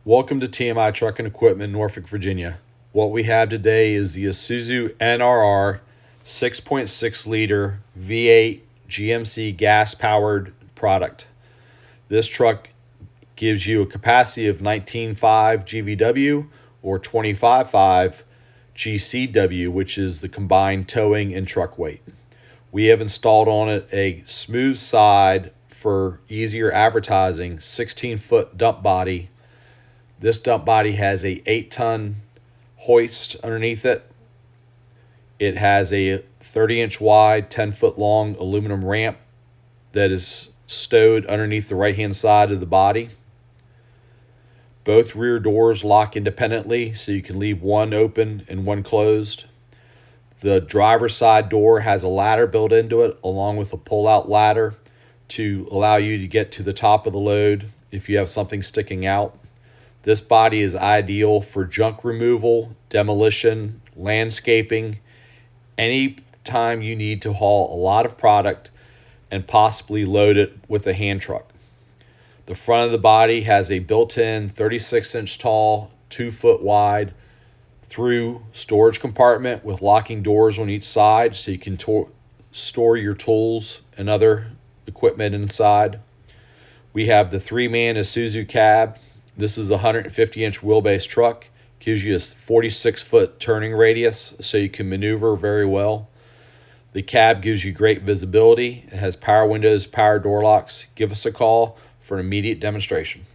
Welcome to TMI Truck and Equipment, Norfolk, Virginia. What we have today is the Isuzu NRR 6.6 liter V8 GMC gas powered product. This truck gives you a capacity of 19.5 GVW or 25.5 GCW, which is the combined towing and truck weight. We have installed on it a smooth side for easier advertising 16-foot dump body. This dump body has a 8-ton hoist underneath it. It has a 30-inch wide, 10-foot long aluminum ramp that is stowed underneath the right-hand side of the body. Both rear doors lock independently, so you can leave one open and one closed. The driver's side door has a ladder built into it, along with a pull-out ladder to allow you to get to the top of the load if you have something sticking out. This body is ideal for junk removal, demolition, landscaping, any time you need to haul a lot of product and possibly load it with a hand truck. The front of the body has a built-in 36-inch tall, 2-foot wide through storage compartment with locking doors on each side so you can store your tools and other equipment inside. We have the 3-man Isuzu cab. This is a 150-inch wheelbase truck. Gives you a 46-foot turning radius so you can maneuver very well. The cab gives you great visibility. It has power windows, power door locks. Give us a call for an immediate demonstration.